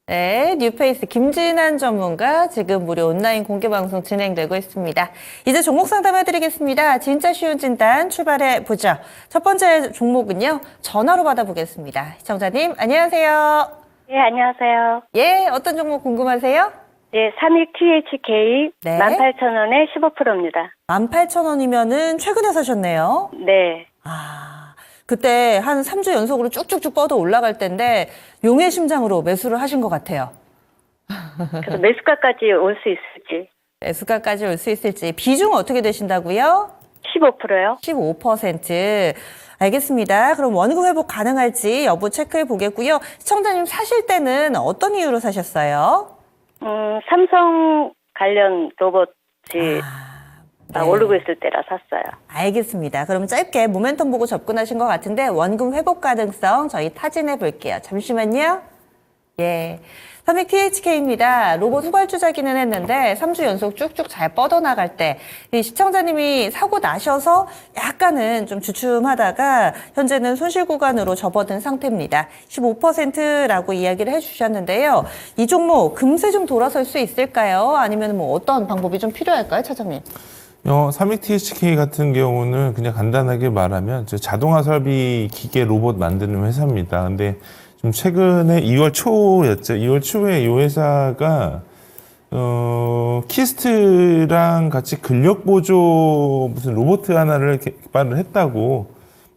네, 뉴페이스 김진한 전문가 지금 무료 온라인 공개 방송 진행되고 있습니다. 이제 종목 상담해드리겠습니다. 진짜 쉬운 진단 출발해 보죠. 첫 번째 종목은요, 전화로 받아보겠습니다. 시청자님, 안녕하세요. 네, 안녕하세요. 예, 어떤 종목 궁금하세요? 네, 삼익THK 네. 18,000원에 15%입니다. 18,000원이면은 최근에 사셨네요. 네. 그때 한 3주 연속으로 쭉쭉쭉 뻗어 올라갈 때인데 용의 심장으로 매수를 하신 것 같아요. 그래서 매수가까지 올 수 있을지. 매수가까지 올 수 있을지. 비중 어떻게 되신다고요? 15%요? 15%. 알겠습니다. 그럼 원금 회복 가능할지 여부 체크해 보겠고요. 시청자님 사실 때는 어떤 이유로 사셨어요? 삼성 관련 로봇이 네. 오르고 있을 때라 샀어요. 알겠습니다. 그럼 짧게 모멘텀 보고 접근하신 것 같은데 원금 회복 가능성 저희 타진해 볼게요. 잠시만요. 예. 삼익THK입니다. 로봇 후발주자기는 했는데 3주 연속 쭉쭉 잘 뻗어나갈 때 이 시청자님이 사고 나셔서 약간은 좀 주춤하다가 현재는 손실 구간으로 접어든 상태입니다. 15%라고 이야기를 해주셨는데요. 이 종목 금세 좀 돌아설 수 있을까요? 아니면 뭐 어떤 방법이 좀 필요할까요, 차장님? 삼익THK 같은 경우는 그냥 간단하게 말하면 자동화 설비 기계 로봇 만드는 회사입니다. 근데 좀 최근에 2월 초였죠. 2월 초에 이 회사가 키스트랑 같이 근력 보조 무슨 로봇 하나를 개발을 했다고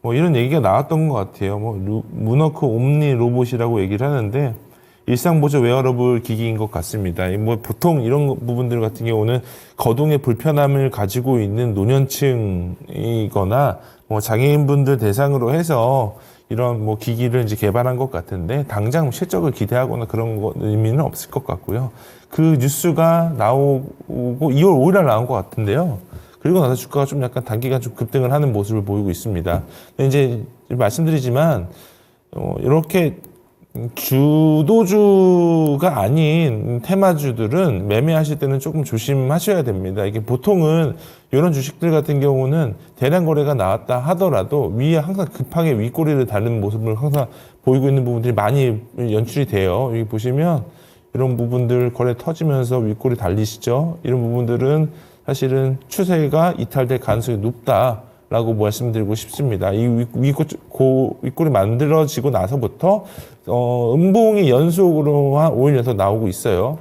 뭐 이런 얘기가 나왔던 것 같아요. 뭐 문워크 옴니 로봇이라고 얘기를 하는데 일상보조 웨어러블 기기인 것 같습니다. 뭐 보통 이런 부분들 같은 경우는 거동의 불편함을 가지고 있는 노년층이거나 뭐 장애인분들 대상으로 해서 이런 뭐 기기를 이제 개발한 것 같은데 당장 실적을 기대하거나 그런 의미는 없을 것 같고요. 그 뉴스가 나오고 2월 5일 날 나온 것 같은데요. 그리고 나서 주가가 좀 약간 단기간 좀 급등을 하는 모습을 보이고 있습니다. 근데 이제 말씀드리지만 이렇게 주도주가 아닌 테마주들은 매매하실 때는 조금 조심하셔야 됩니다. 이게 보통은 이런 주식들 같은 경우는 대량 거래가 나왔다 하더라도 위에 항상 급하게 윗꼬리를 달는 모습을 항상 보이고 있는 부분들이 많이 연출이 돼요. 여기 보시면 이런 부분들 거래 터지면서 윗꼬리 달리시죠. 이런 부분들은 사실은 추세가 이탈될 가능성이 높다라고 말씀드리고 싶습니다. 이 윗꼬리 만들어지고 나서부터 음봉이 연속으로 한 5일 연속 나오고 있어요.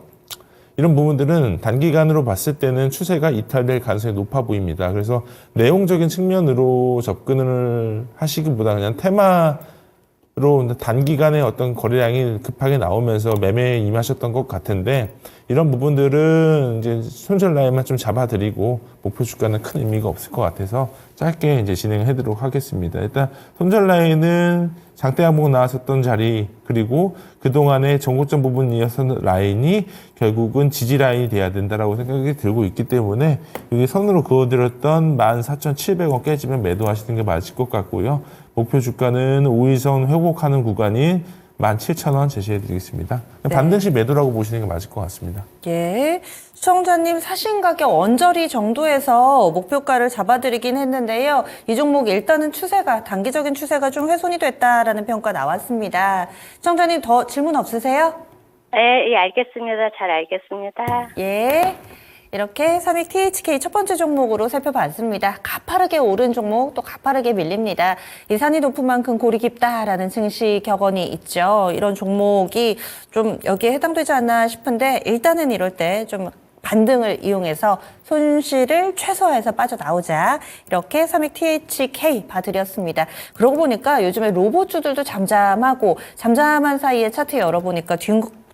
이런 부분들은 단기간으로 봤을 때는 추세가 이탈될 가능성이 높아 보입니다. 그래서 내용적인 측면으로 접근을 하시기보다 그냥 테마로 단기간에 어떤 거래량이 급하게 나오면서 매매에 임하셨던 것 같은데 이런 부분들은 이제 손절 라인만 좀 잡아드리고 목표 주가는 큰 의미가 없을 것 같아서 짧게 이제 진행을 해드리도록 하겠습니다. 일단 손절 라인은 장대 항목 나왔었던 자리 그리고 그동안의 정고점 부분 이어서 라인이 결국은 지지 라인이 돼야 된다라고 생각이 들고 있기 때문에 여기 선으로 그어드렸던 14,700원 깨지면 매도하시는 게 맞을 것 같고요. 목표 주가는 5일선 회복하는 구간인 17,000원 제시해드리겠습니다. 네. 반드시 매도라고 보시는 게 맞을 것 같습니다. 예, 시청자님 사신 가격 언저리 정도에서 목표가를 잡아드리긴 했는데요. 이 종목 일단은 단기적인 추세가 좀 훼손이 됐다라는 평가 나왔습니다. 시청자님 더 질문 없으세요? 네, 예, 알겠습니다. 잘 알겠습니다. 예. 이렇게 삼익THK 첫 번째 종목으로 살펴봤습니다. 가파르게 오른 종목 또 가파르게 밀립니다. 이 산이 높은 만큼 골이 깊다라는 증시 격언이 있죠. 이런 종목이 좀 여기에 해당되지 않나 싶은데 일단은 이럴 때 좀 반등을 이용해서 손실을 최소화해서 빠져나오자 이렇게 삼익THK 봐드렸습니다. 그러고 보니까 요즘에 로봇주들도 잠잠한 사이에 차트 열어보니까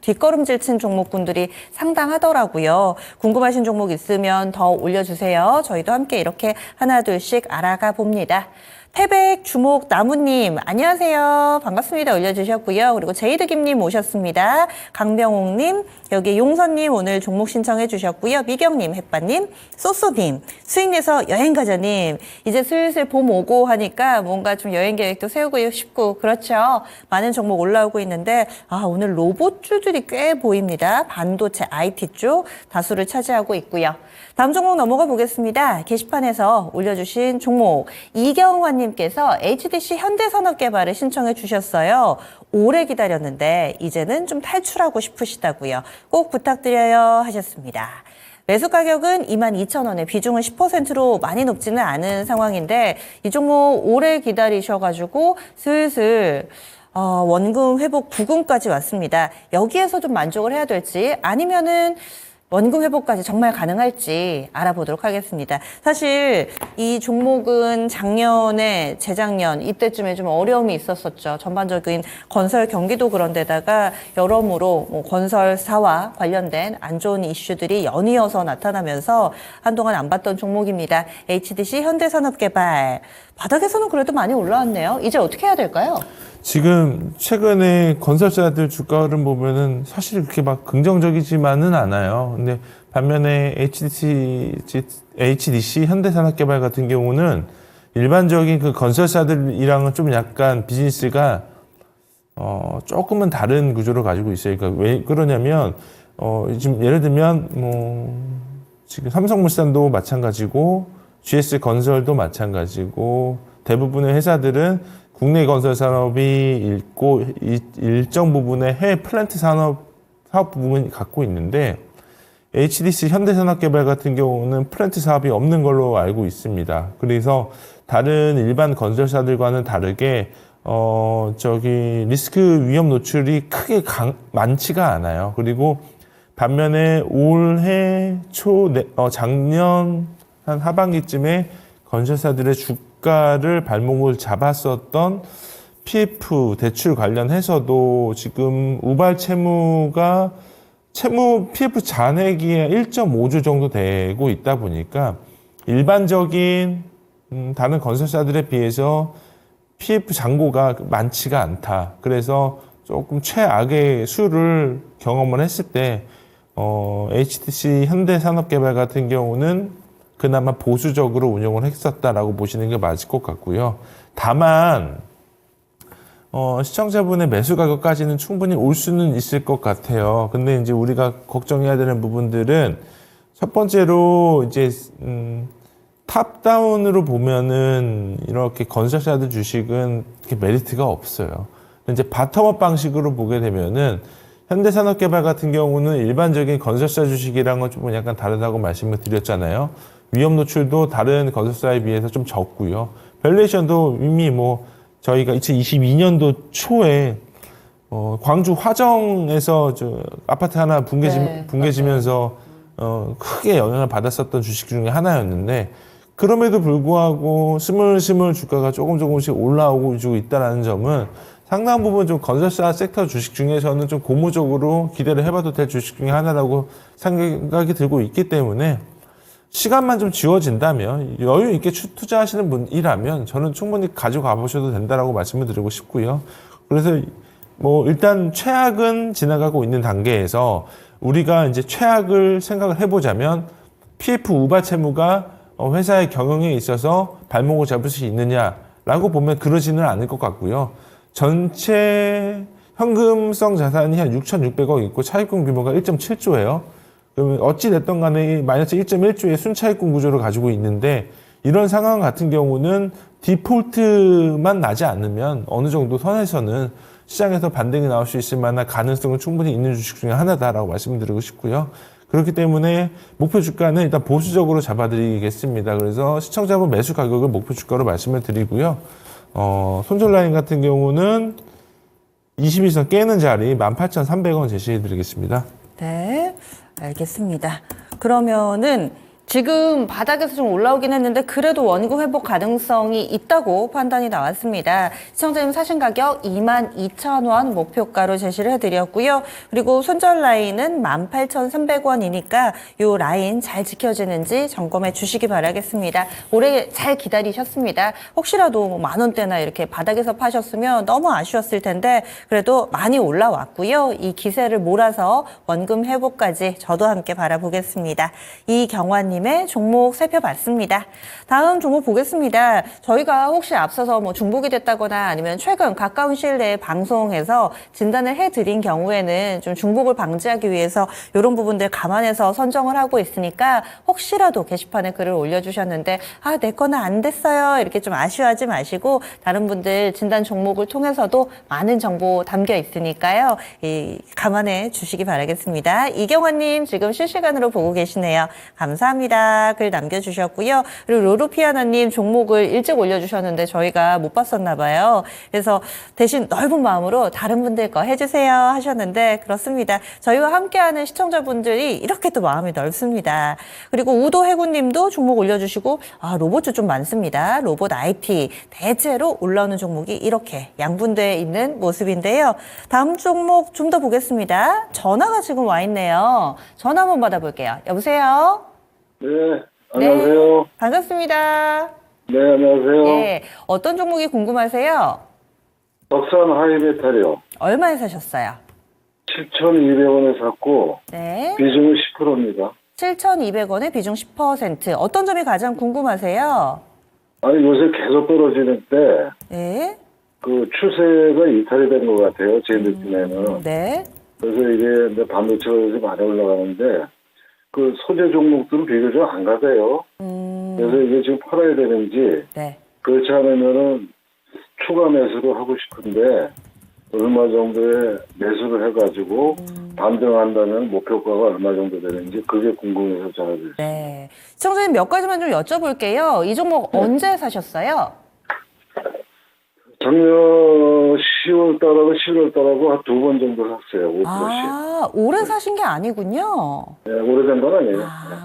뒷걸음질 친 종목군들이 상당하더라고요. 궁금하신 종목 있으면 더 올려주세요. 저희도 함께 이렇게 하나 둘씩 알아가 봅니다. 태백 주목 나무님 안녕하세요. 반갑습니다. 올려주셨고요. 그리고 제이드김님 오셨습니다. 강병옥님 여기 용선님 오늘 종목 신청해 주셨고요. 미경님 햇반님 소소님 수익내서 여행가자님 이제 슬슬 봄 오고 하니까 뭔가 좀 여행 계획도 세우고 싶고 그렇죠. 많은 종목 올라오고 있는데 오늘 로봇주들이 꽤 보입니다. 반도체 IT 쪽 다수를 차지하고 있고요. 다음 종목 넘어가 보겠습니다. 게시판에서 올려주신 종목 이경환님 5494님께서 HDC 현대산업개발을 신청해 주셨어요. 오래 기다렸는데 이제는 좀 탈출하고 싶으시다고요. 꼭 부탁드려요 하셨습니다. 매수 가격은 22,000원에 비중은 10%로 많이 높지는 않은 상황인데 이 종목 오래 기다리셔가지고 슬슬 원금 회복 부근까지 왔습니다. 여기에서 좀 만족을 해야 될지 아니면은 원금 회복까지 정말 가능할지 알아보도록 하겠습니다. 사실 이 종목은 작년에 재작년 이때쯤에 좀 어려움이 있었었죠. 전반적인 건설 경기도 그런 데다가 여러모로 뭐 건설사와 관련된 안 좋은 이슈들이 연이어서 나타나면서 한동안 안 봤던 종목입니다. HDC 현대산업개발. 바닥에서는 그래도 많이 올라왔네요. 이제 어떻게 해야 될까요? 지금 최근에 건설사들 주가 흐름 보면은 사실 그렇게 막 긍정적이지만은 않아요. 근데 반면에 HDC 현대산업개발 같은 경우는 일반적인 그 건설사들이랑은 좀 약간 비즈니스가 조금은 다른 구조를 가지고 있어요. 그러니까 왜 그러냐면 지금 예를 들면 뭐 지금 삼성물산도 마찬가지고 GS건설도 마찬가지고 대부분의 회사들은 국내 건설 산업이 있고 일정 부분의 해외 플랜트 사업 부분을 갖고 있는데 HDC 현대산업개발 같은 경우는 플랜트 사업이 없는 걸로 알고 있습니다. 그래서 다른 일반 건설사들과는 다르게 리스크 위험 노출이 크게 많지가 않아요. 그리고 반면에 올해 작년 한 하반기쯤에 건설사들의 주가를 발목을 잡았었던 PF 대출 관련해서도 지금 우발 채무가 PF 잔액이 1.5조 정도 되고 있다 보니까 일반적인 다른 건설사들에 비해서 PF 잔고가 많지가 않다. 그래서 조금 최악의 수를 경험을 했을 때 HDC 현대산업개발 같은 경우는 그나마 보수적으로 운용을 했었다라고 보시는 게 맞을 것 같고요. 다만 시청자분의 매수 가격까지는 충분히 올 수는 있을 것 같아요. 근데 이제 우리가 걱정해야 되는 부분들은 첫 번째로 이제 탑다운으로 보면은 이렇게 건설사들 주식은 이렇게 메리트가 없어요. 이제 바텀업 방식으로 보게 되면은 현대산업개발 같은 경우는 일반적인 건설사 주식이랑은 좀 약간 다르다고 말씀을 드렸잖아요. 위험 노출도 다른 건설사에 비해서 좀 적고요. 밸류에이션도 이미 뭐 저희가 2022년도 초에 광주 화정에서 아파트 하나 붕괴지면서 크게 영향을 받았었던 주식 중에 하나였는데 그럼에도 불구하고 스물스물 주가가 조금씩 올라오고 있다는 점은 상당 부분 좀 건설사 섹터 주식 중에서는 좀 고무적으로 기대를 해봐도 될 주식 중에 하나라고 생각이 들고 있기 때문에 시간만 좀 지워진다면 여유 있게 투자하시는 분이라면 저는 충분히 가지고 가보셔도 된다라고 말씀을 드리고 싶고요. 그래서 뭐 일단 최악은 지나가고 있는 단계에서 우리가 이제 최악을 생각을 해보자면 PF 우발 채무가 회사의 경영에 있어서 발목을 잡을 수 있느냐라고 보면 그러지는 않을 것 같고요. 전체 현금성 자산이 한 6,600억 있고 차입금 규모가 1.7조예요. 그러면 어찌됐든 간에 마이너스 1.1조의 순차입금 구조를 가지고 있는데 이런 상황 같은 경우는 디폴트만 나지 않으면 어느 정도 선에서는 시장에서 반등이 나올 수 있을 만한 가능성은 충분히 있는 주식 중에 하나다라고 말씀드리고 싶고요. 그렇기 때문에 목표 주가는 일단 보수적으로 잡아드리겠습니다. 그래서 시청자분 매수 가격을 목표 주가로 말씀을 드리고요. 손절 라인 같은 경우는 21선 깨는 자리 18,300원 제시해 드리겠습니다. 네, 알겠습니다. 그러면은 지금 바닥에서 좀 올라오긴 했는데 그래도 원금 회복 가능성이 있다고 판단이 나왔습니다. 시청자님 사신 가격 22,000원 목표가로 제시를 해드렸고요. 그리고 손절 라인은 18,300원이니까 이 라인 잘 지켜지는지 점검해 주시기 바라겠습니다. 오래 잘 기다리셨습니다. 혹시라도 뭐 만원대나 이렇게 바닥에서 파셨으면 너무 아쉬웠을 텐데 그래도 많이 올라왔고요. 이 기세를 몰아서 원금 회복까지 저도 함께 바라보겠습니다. 이경환님 이경환님의 종목 살펴봤습니다. 다음 종목 보겠습니다. 저희가 혹시 앞서서 뭐 중복이 됐다거나 아니면 최근 가까운 시일 내에 방송에서 진단을 해드린 경우에는 좀 중복을 방지하기 위해서 이런 부분들 감안해서 선정을 하고 있으니까 혹시라도 게시판에 글을 올려주셨는데 내 거는 안 됐어요. 이렇게 좀 아쉬워하지 마시고 다른 분들 진단 종목을 통해서도 많은 정보 담겨 있으니까요. 감안해 주시기 바라겠습니다. 이경환님 지금 실시간으로 보고 계시네요. 감사합니다. 글 남겨주셨고요. 그리고 로로피아나님 종목을 일찍 올려주셨는데 저희가 못 봤었나 봐요. 그래서 대신 넓은 마음으로 다른 분들 거 해주세요 하셨는데 그렇습니다. 저희와 함께하는 시청자분들이 이렇게 또 마음이 넓습니다. 그리고 우도해군님도 종목 올려주시고 로봇주 좀 많습니다. 로봇 IT 대체로 올라오는 종목이 이렇게 양분되어 있는 모습인데요. 다음 종목 좀 더 보겠습니다. 전화가 지금 와 있네요. 전화 한번 받아볼게요. 여보세요? 네, 안녕하세요. 네, 반갑습니다. 네, 안녕하세요. 네, 어떤 종목이 궁금하세요? 덕산 하이메탈이요. 얼마에 사셨어요? 7,200원에 샀고, 네, 비중은 10%입니다. 7,200원에 비중 10%. 어떤 점이 가장 궁금하세요? 아니, 요새 계속 떨어지는데, 네, 그 추세가 이탈이 된 것 같아요, 제 느낌에는. 네, 그래서 이게 이제 반도체가 요새 많이 올라가는데, 그 소재 종목들은 비교적 안 가세요. 그래서 이게 지금 팔아야 되는지, 네. 그렇지 않으면은 추가 매수를 하고 싶은데, 얼마 정도의 매수를 해가지고 반등한다면 목표가가 얼마 정도 되는지 그게 궁금해서 전화드렸어요. 네. 시청자님 몇 가지만 좀 여쭤볼게요. 이 종목 언제 사셨어요? 작년 10월 달하고 11월 달하고 한 2번 정도 샀어요. 5%씩. 올해 사신 게 아니군요. 네, 오래된 건 아니에요.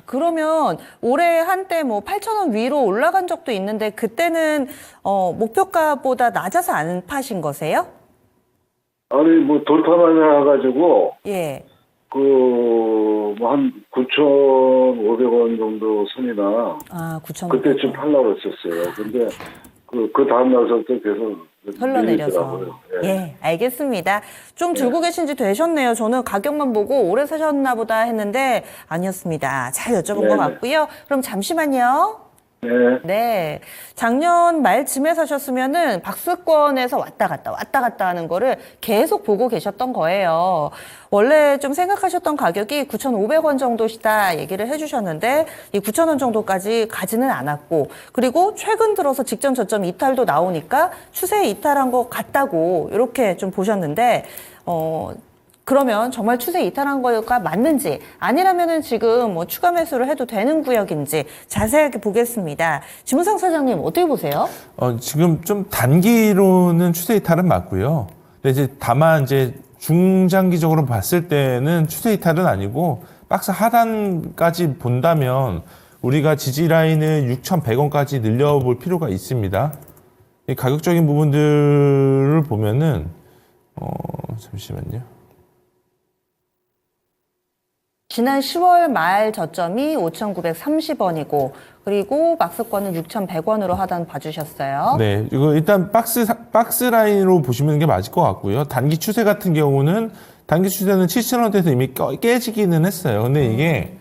그러면 올해 한때 뭐 8,000원 위로 올라간 적도 있는데 그때는 목표가보다 낮아서 안 파신 거세요? 아니, 뭐 돌파만 해가지고 예. 뭐 한 9,500원 정도 선이나 9,000원. 그때쯤 팔라고 했었어요. 근데 그 다음 날서부터 계속 흘러내려서. 밀리더라고요. 예, 알겠습니다. 좀 들고 계신 지 되셨네요. 저는 가격만 보고 오래 사셨나 보다 했는데 아니었습니다. 잘 여쭤본 것 네네. 같고요. 그럼 잠시만요. 네. 네. 작년 말쯤에 사셨으면은 박스권에서 왔다 갔다 하는 거를 계속 보고 계셨던 거예요. 원래 좀 생각하셨던 가격이 9,500원 정도시다 얘기를 해주셨는데 이 9,000원 정도까지 가지는 않았고 그리고 최근 들어서 직전 저점 이탈도 나오니까 추세 이탈한 것 같다고 이렇게 좀 보셨는데 그러면 정말 추세 이탈한 거가 맞는지 아니라면은 지금 뭐 추가 매수를 해도 되는 구역인지 자세하게 보겠습니다. 지문상 사장님 어떻게 보세요? 지금 좀 단기로는 추세 이탈은 맞고요. 근데 이제 다만 이제 중장기적으로 봤을 때는 추세 이탈은 아니고 박스 하단까지 본다면 우리가 지지 라인을 6,100원까지 늘려볼 필요가 있습니다. 이 가격적인 부분들을 보면은 잠시만요. 지난 10월 말 저점이 5,930원이고 그리고 박스권은 6,100원으로 하단 봐주셨어요. 네, 이거 일단 박스 라인으로 보시면 게 맞을 것 같고요. 단기 추세 같은 경우는 단기 추세는 7,000원대에서 이미 깨지기는 했어요. 근데 이게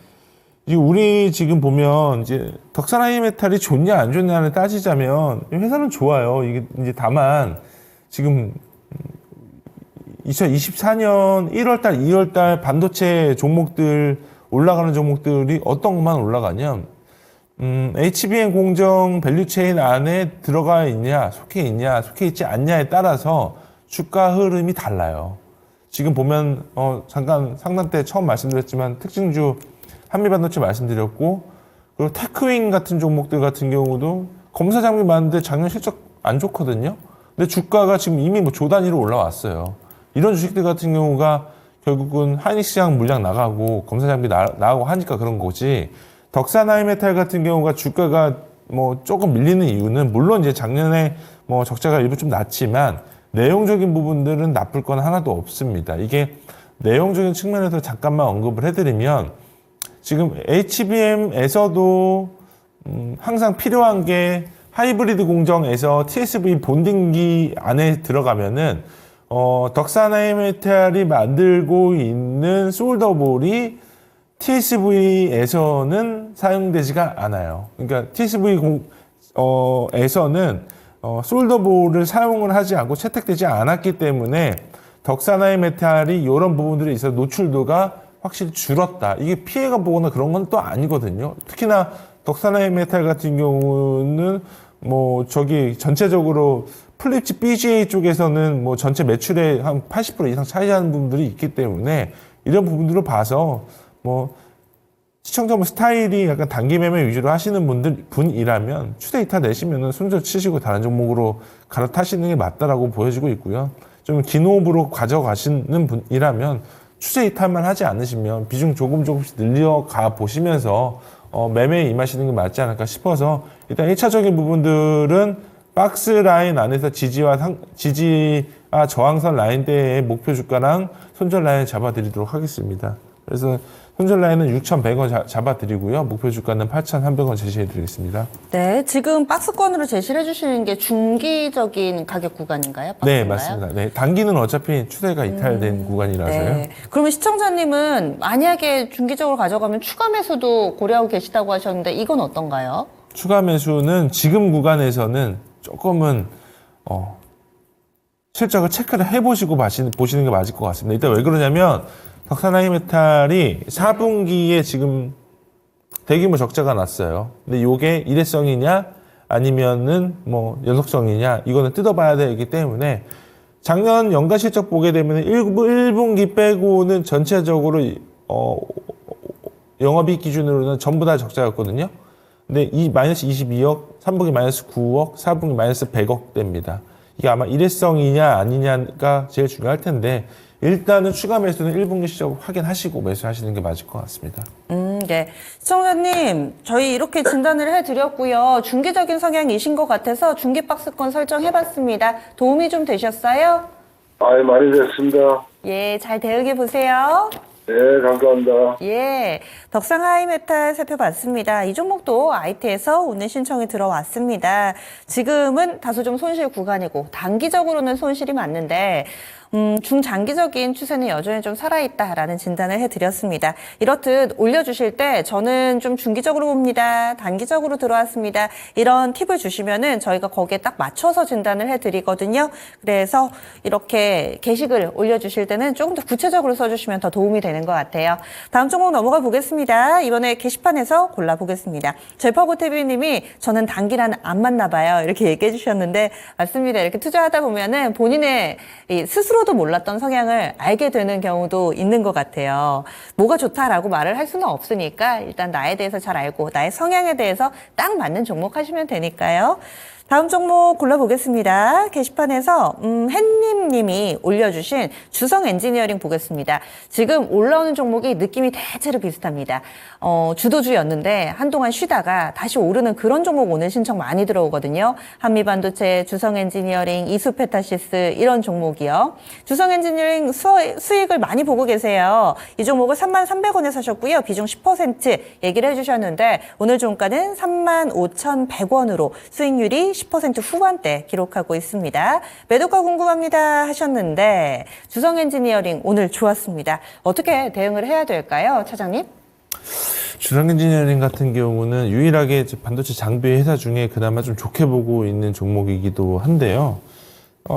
우리 지금 보면 이제 덕산 하이메탈이 좋냐 안 좋냐를 따지자면 회사는 좋아요. 이게 이제 다만 지금 2024년 1월달, 2월달 반도체 종목들 올라가는 종목들이 어떤 것만 올라가냐면 HBM 공정 밸류체인 안에 들어가 있냐, 속해 있지 않냐에 따라서 주가 흐름이 달라요. 지금 보면 잠깐 상담 때 처음 말씀드렸지만 특징주 한미반도체 말씀드렸고 그리고 테크윙 같은 종목들 같은 경우도 검사 장비 많은데 작년 실적 안 좋거든요. 근데 주가가 지금 이미 뭐 조 단위로 올라왔어요. 이런 주식들 같은 경우가 결국은 한익시장 물량 나가고 검사 장비 나가고 하니까 그런 거지. 덕산 하이메탈 같은 경우가 주가가 뭐 조금 밀리는 이유는 물론 이제 작년에 뭐 적자가 일부 좀 났지만 내용적인 부분들은 나쁠 건 하나도 없습니다. 이게 내용적인 측면에서 잠깐만 언급을 해드리면 지금 HBM에서도 항상 필요한 게 하이브리드 공정에서 TSV 본딩기 안에 들어가면은 덕산 하이메탈이 만들고 있는 솔더볼이 TSV에서는 사용되지가 않아요. 그러니까 TSV에서는 솔더볼을 사용을 하지 않고 채택되지 않았기 때문에 덕산화의 메탈이 이런 부분들에 있어서 노출도가 확실히 줄었다. 이게 피해가 보거나 그런 건 또 아니거든요. 특히나 덕산화의 메탈 같은 경우는 뭐 저기 전체적으로 플립집 BGA 쪽에서는 뭐 전체 매출의 한 80% 이상 차지하는 부분들이 있기 때문에 이런 부분들을 봐서 뭐 시청자분 스타일이 약간 단기 매매 위주로 하시는 분이라면 추세 이탈 내시면은 순서 치시고 다른 종목으로 갈아타시는 게 맞다라고 보여지고 있고요. 좀 긴 호흡으로 가져가시는 분이라면 추세 이탈만 하지 않으시면 비중 조금씩 늘려가 보시면서 매매에 임하시는 게 맞지 않을까 싶어서 일단 1차적인 부분들은 박스 라인 안에서 지지와 저항선 라인대의 목표 주가랑 손절 라인 잡아드리도록 하겠습니다. 그래서 손절 라인은 6,100원 잡아드리고요. 목표 주가는 8,300원 제시해드리겠습니다. 네, 지금 박스권으로 제시를 해주시는 게 중기적인 가격 구간인가요? 네, 박스인가요? 맞습니다. 네, 단기는 어차피 추세가 이탈된 구간이라서요. 네. 그러면 시청자님은 만약에 중기적으로 가져가면 추가 매수도 고려하고 계시다고 하셨는데 이건 어떤가요? 추가 매수는 지금 구간에서는 조금은 실적을 체크를 해보시고 보시는 게 맞을 것 같습니다. 일단 왜 그러냐면 덕산화이 메탈이 4분기에 지금 대규모 적자가 났어요. 근데 이게 일회성이냐 아니면은 뭐 연속성이냐 이거는 뜯어봐야 되기 때문에 작년 연간 실적 보게 되면 1분기 빼고는 전체적으로 영업이익 기준으로는 전부 다 적자였거든요. 근데 이 마이너스 22억, 3분기 마이너스 9억, 4분기 마이너스 100억 대입니다. 이게 아마 일회성이냐 아니냐가 제일 중요할 텐데 일단은 추가 매수는 1분기 실적 확인하시고 매수하시는 게 맞을 것 같습니다. 네. 시청자님, 저희 이렇게 진단을 해드렸고요. 중기적인 성향이신 것 같아서 중기박스권 설정해봤습니다. 도움이 좀 되셨어요? 많이 됐습니다. 예, 잘 대응해보세요. 네, 감사합니다. 예, 덕산하이메탈 살펴봤습니다. 이 종목도 IT에서 오늘 신청이 들어왔습니다. 지금은 다소 좀 손실 구간이고 단기적으로는 손실이 맞는데 중장기적인 추세는 여전히 좀 살아있다라는 진단을 해드렸습니다. 이렇듯 올려주실 때 저는 좀 중기적으로 봅니다. 단기적으로 들어왔습니다. 이런 팁을 주시면은 저희가 거기에 딱 맞춰서 진단을 해드리거든요. 그래서 이렇게 게시글 올려주실 때는 조금 더 구체적으로 써주시면 더 도움이 되는 것 같아요. 다음 종목 넘어가 보겠습니다. 이번에 게시판에서 골라보겠습니다. 제퍼고태비님이 저는 단기란 안 맞나 봐요. 이렇게 얘기해 주셨는데 맞습니다. 이렇게 투자하다 보면은 본인의 스스로도 몰랐던 성향을 알게 되는 경우도 있는 것 같아요. 뭐가 좋다라고 말을 할 수는 없으니까 일단 나에 대해서 잘 알고 나의 성향에 대해서 딱 맞는 종목 하시면 되니까요. 다음 종목 골라보겠습니다. 게시판에서 햇님님이 올려주신 주성 엔지니어링 보겠습니다. 지금 올라오는 종목이 느낌이 대체로 비슷합니다. 주도주였는데 한동안 쉬다가 다시 오르는 그런 종목 오늘 신청 많이 들어오거든요. 한미반도체, 주성 엔지니어링, 이수페타시스 이런 종목이요. 주성 엔지니어링 수익을 많이 보고 계세요. 이 종목을 33,300원에 사셨고요. 비중 10% 얘기를 해주셨는데 오늘 종가는 35,100원으로 수익률이 10% 후반대 기록하고 있습니다. 매도가 궁금합니다 하셨는데 주성 엔지니어링 오늘 좋았습니다. 어떻게 대응을 해야 될까요, 차장님? 주성 엔지니어링 같은 경우는 유일하게 반도체 장비 회사 중에 그나마 좀 좋게 보고 있는 종목이기도 한데요.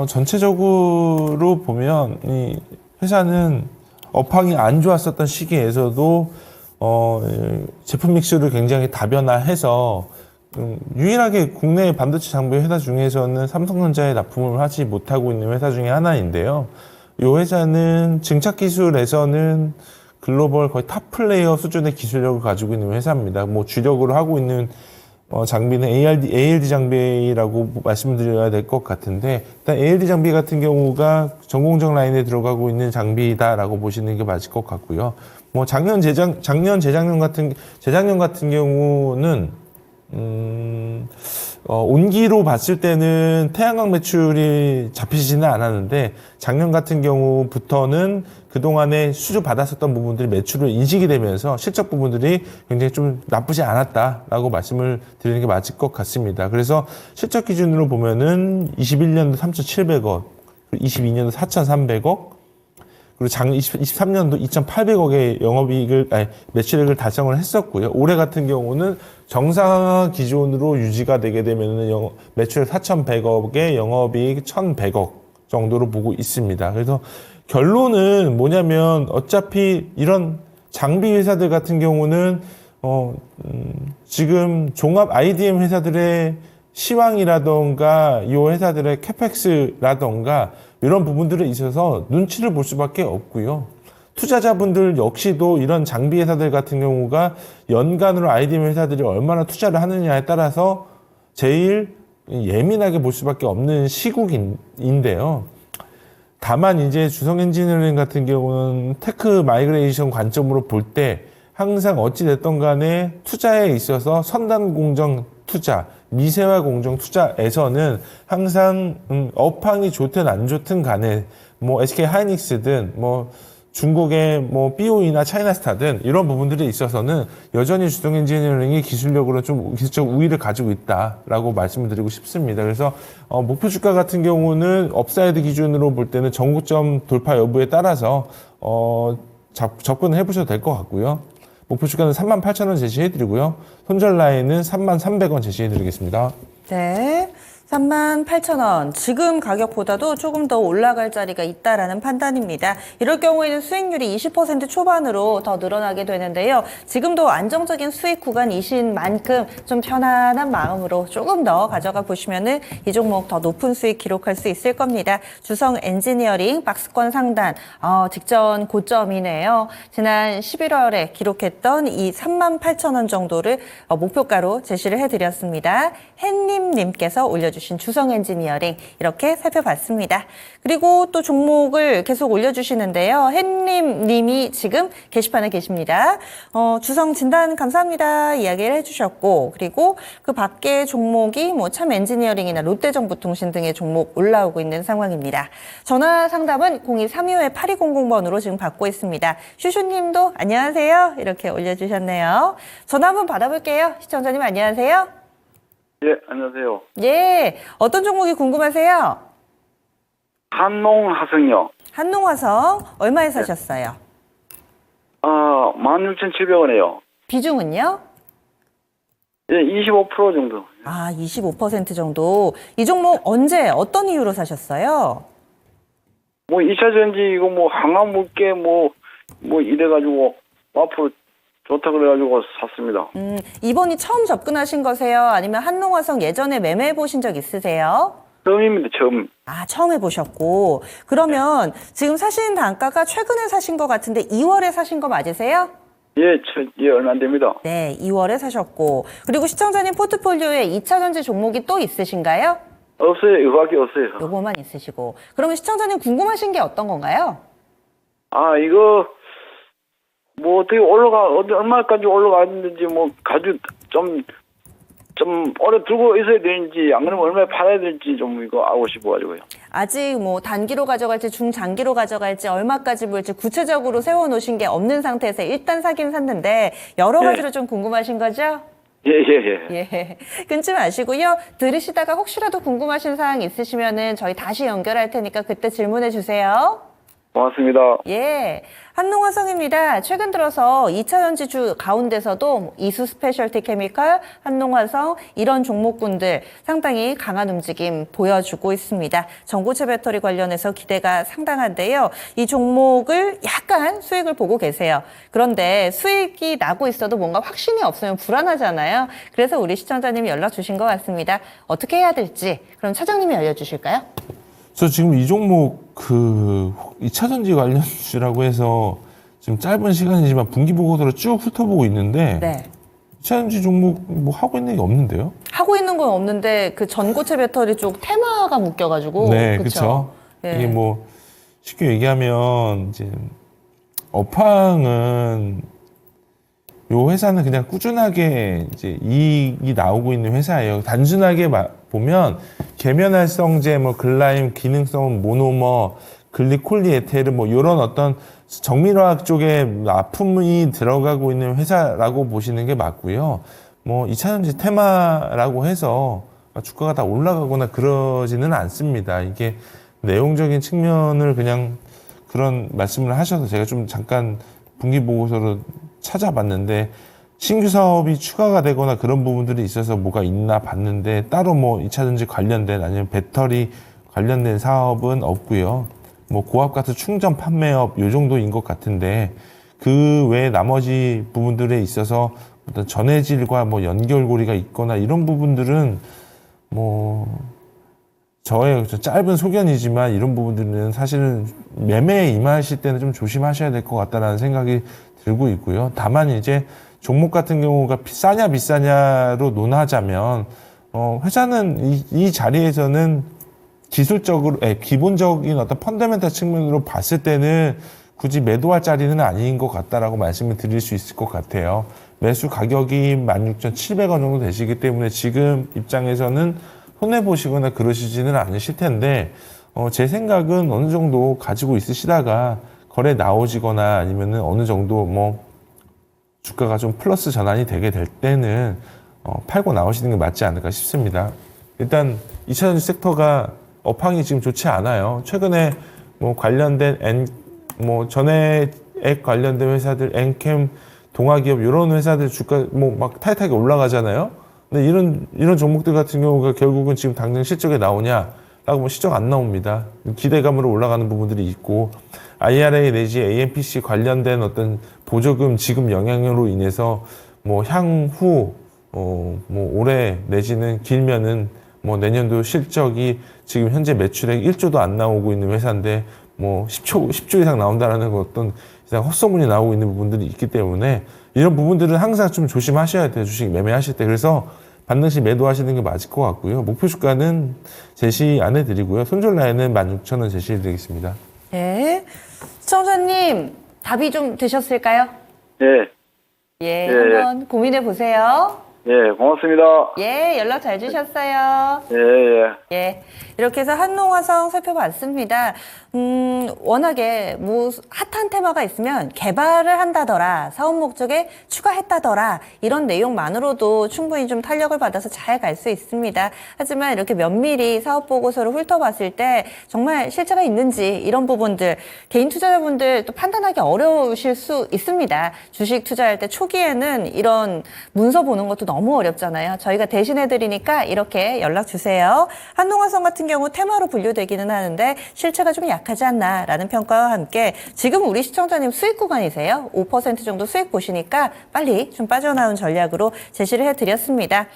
전체적으로 보면 이 회사는 업황이 안 좋았었던 시기에서도 제품 믹스를 굉장히 다변화해서 유일하게 국내 반도체 장비 회사 중에서는 삼성전자에 납품을 하지 못하고 있는 회사 중에 하나인데요. 이 회사는 증착 기술에서는 글로벌 거의 탑 플레이어 수준의 기술력을 가지고 있는 회사입니다. 뭐 주력으로 하고 있는 장비는 ALD 장비라고 말씀드려야 될 것 같은데 일단 ALD 장비 같은 경우가 전공정 라인에 들어가고 있는 장비다라고 보시는 게 맞을 것 같고요. 뭐 재작년 같은 경우는 온기로 봤을 때는 태양광 매출이 잡히지는 않았는데 작년 같은 경우부터는 그동안에 수주 받았었던 부분들이 매출을 인식이 되면서 실적 부분들이 굉장히 좀 나쁘지 않았다라고 말씀을 드리는 게 맞을 것 같습니다. 그래서 실적 기준으로 보면은 21년도 3,700억, 22년도 4,300억, 그리고 23년도 2,800억의 매출액을 달성을 했었고요. 올해 같은 경우는 정상화 기준으로 유지가 되게 되면은 매출액 4,100억에 영업이익 1,100억 정도로 보고 있습니다. 그래서 결론은 뭐냐면 어차피 이런 장비 회사들 같은 경우는 지금 종합 IDM 회사들의 시황이라던가 이 회사들의 캐펙스라던가 이런 부분들에 있어서 눈치를 볼 수밖에 없고요. 투자자분들 역시도 이런 장비 회사들 같은 경우가 연간으로 IDM 회사들이 얼마나 투자를 하느냐에 따라서 제일 예민하게 볼 수밖에 없는 시국인데요. 다만 이제 주성 엔지니어링 같은 경우는 테크 마이그레이션 관점으로 볼 때 항상 어찌됐든 간에 투자에 있어서 선단 공정 투자, 미세화 공정 투자에서는 항상 업황이 좋든 안 좋든 간에 뭐 SK 하이닉스든 뭐 중국의 뭐 BOE나 차이나스타든 이런 부분들에 있어서는 여전히 주성 엔지니어링이 기술력으로 좀 기술적 우위를 가지고 있다라고 말씀을 드리고 싶습니다. 그래서 목표 주가 같은 경우는 업사이드 기준으로 볼 때는 전고점 돌파 여부에 따라서 접근을 해보셔도 될 것 같고요. 목표 주가는 38,000원 제시해드리고요. 손절 라인은 33,300원 제시해드리겠습니다. 네. 38,000원. 지금 가격보다도 조금 더 올라갈 자리가 있다라는 판단입니다. 이럴 경우에는 수익률이 20% 초반으로 더 늘어나게 되는데요. 지금도 안정적인 수익 구간이신 만큼 좀 편안한 마음으로 조금 더 가져가 보시면은 이 종목 더 높은 수익 기록할 수 있을 겁니다. 주성 엔지니어링 박스권 상단 직전 고점이네요. 지난 11월에 기록했던 이 38,000원 정도를 목표가로 제시를 해드렸습니다. 햇님님께서 올려주신 주성 엔지니어링 이렇게 살펴봤습니다. 그리고 또 종목을 계속 올려주시는데요. 햇님님이 지금 게시판에 계십니다. 주성 진단 감사합니다 이야기를 해주셨고, 그리고 그 밖에 종목이 뭐 참 엔지니어링이나 롯데정보통신 등의 종목 올라오고 있는 상황입니다. 전화 상담은 02-325-8200번으로 지금 받고 있습니다. 슈슈님도 안녕하세요 이렇게 올려주셨네요. 전화 한번 받아볼게요. 시청자님 안녕하세요. 예, 안녕하세요. 예, 어떤 종목이 궁금하세요? 한농화성요. 한농화성 얼마에 사셨어요? 16,700원이에요. 비중은요? 예, 25% 정도. 25% 정도. 이 종목 언제 어떤 이유로 사셨어요? 뭐 2차 전지 이거 뭐 항암물계 뭐 이래가지고 앞으로 좋다 그래가지고 샀습니다. 이번이 처음 접근하신 거세요? 아니면 한농화성 예전에 매매해 보신 적 있으세요? 처음입니다, 처음. 처음 해보셨고. 그러면 지금 사신 단가가 최근에 사신 것 같은데 2월에 사신 거 맞으세요? 예, 얼마 안 됩니다. 네, 2월에 사셨고. 그리고 시청자님 포트폴리오에 2차 전지 종목이 또 있으신가요? 없어요, 이거밖에 없어요. 요거만 있으시고. 그러면 시청자님 궁금하신 게 어떤 건가요? 이거 뭐 어떻게 얼마까지 올라가는지 뭐 가지고 좀 오래 들고 있어야 되는지 안 그러면 얼마에 팔아야 될지 좀 이거 알고 싶어가지고요. 아직 뭐 단기로 가져갈지 중장기로 가져갈지 얼마까지 볼지 구체적으로 세워놓으신 게 없는 상태에서 일단 사긴 샀는데 여러 가지로 좀 궁금하신 거죠? 예. 끊지 마시고요. 들으시다가 혹시라도 궁금하신 사항 있으시면은 저희 다시 연결할 테니까 그때 질문해 주세요. 고맙습니다. 예. 한농화성입니다. 최근 들어서 2차 전지주 가운데서도 이수 스페셜티 케미칼, 한농화성 이런 종목군들 상당히 강한 움직임 보여주고 있습니다. 전고체 배터리 관련해서 기대가 상당한데요. 이 종목을 약간 수익을 보고 계세요. 그런데 수익이 나고 있어도 뭔가 확신이 없으면 불안하잖아요. 그래서 우리 시청자님이 연락 주신 것 같습니다. 어떻게 해야 될지 그럼 차장님이 알려주실까요? 저 지금 이 종목 2차 전지 관련 주라고 해서 지금 짧은 시간이지만 분기 보고서를 쭉 훑어보고 있는데 네. 2차 전지 종목 뭐 하고 있는 게 없는데요? 하고 있는 건 없는데 그 전고체 배터리 쪽 테마가 묶여가지고. 네, 그쵸? 그렇죠. 예. 이게 뭐 쉽게 얘기하면 이제 업황은 요 회사는 그냥 꾸준하게 이제 이익이 나오고 있는 회사예요. 단순하게 보면 계면활성제, 뭐 글라임, 기능성 모노머, 글리콜리 에테르 뭐 이런 어떤 정밀화학 쪽에 납품이 들어가고 있는 회사라고 보시는 게 맞고요. 뭐 2차전지 테마라고 해서 주가가 다 올라가거나 그러지는 않습니다. 이게 내용적인 측면을 그냥 그런 말씀을 하셔서 제가 좀 잠깐 분기 보고서로 찾아봤는데 신규 사업이 추가가 되거나 그런 부분들이 있어서 뭐가 있나 봤는데 따로 뭐 2차전지 관련된 아니면 배터리 관련된 사업은 없고요. 뭐 고압가스 충전 판매업 요 정도인 것 같은데 그 외에 나머지 부분들에 있어서 어떤 전해질과 뭐 연결고리가 있거나 이런 부분들은 뭐 저의 짧은 소견이지만 이런 부분들은 사실은 매매에 임하실 때는 좀 조심하셔야 될 것 같다라는 생각이 들고 있고요. 다만 이제 종목 같은 경우가 싸냐 비싸냐로 논하자면 회사는 이 자리에서는 기술적으로 기본적인 어떤 펀더멘탈 측면으로 봤을 때는 굳이 매도할 자리는 아닌 것 같다라고 말씀을 드릴 수 있을 것 같아요. 매수 가격이 16,700원 정도 되시기 때문에 지금 입장에서는 손해보시거나 그러시지는 않으실 텐데, 제 생각은 어느 정도 가지고 있으시다가 거래 나오지거나 아니면은 어느 정도 뭐 주가가 좀 플러스 전환이 되게 될 때는 팔고 나오시는 게 맞지 않을까 싶습니다. 일단 2차전지 섹터가 업황이 지금 좋지 않아요. 최근에 뭐 관련된 전해액 관련된 회사들, 엔캠, 동아기업 이런 회사들 주가 뭐 막 타이트하게 올라가잖아요. 근데 이런 종목들 같은 경우가 결국은 지금 당장 실적에 나오냐라고 뭐 실적 안 나옵니다. 기대감으로 올라가는 부분들이 있고 IRA 내지 AMPC 관련된 어떤 보조금 지급 영향으로 인해서 뭐 향후 뭐 올해 내지는 길면은 뭐 내년도 실적이 지금 현재 매출액 1조도 안 나오고 있는 회사인데 뭐 10조 이상 나온다라는 어떤 이상 헛소문이 나오고 있는 부분들이 있기 때문에 이런 부분들은 항상 좀 조심하셔야 돼요. 주식 매매하실 때. 그래서 반드시 매도하시는 게 맞을 것 같고요. 목표 주가는 제시 안 해드리고요. 손절 라인은 16,000원 제시해드리겠습니다. 네. 시청자님, 답이 좀 되셨을까요? 예. 예, 예. 한번 고민해 보세요. 예, 고맙습니다. 예, 연락 잘 주셨어요. 예, 예. 예. 이렇게 해서 한농화성 살펴봤습니다. 워낙에 뭐 핫한 테마가 있으면 개발을 한다더라, 사업 목적에 추가했다더라, 이런 내용만으로도 충분히 좀 탄력을 받아서 잘 갈 수 있습니다. 하지만 이렇게 면밀히 사업 보고서를 훑어봤을 때 정말 실체가 있는지 이런 부분들 개인 투자자분들 또 판단하기 어려우실 수 있습니다. 주식 투자할 때 초기에는 이런 문서 보는 것도 너무 어렵잖아요. 저희가 대신해드리니까 이렇게 연락 주세요. 한농화성 같은 경우 테마로 분류되기는 하는데 실체가 좀 약하지 않나라는 평가와 함께 지금 우리 시청자님 수익 구간이세요. 5% 정도 수익 보시니까 빨리 좀 빠져나온 전략으로 제시를 해드렸습니다.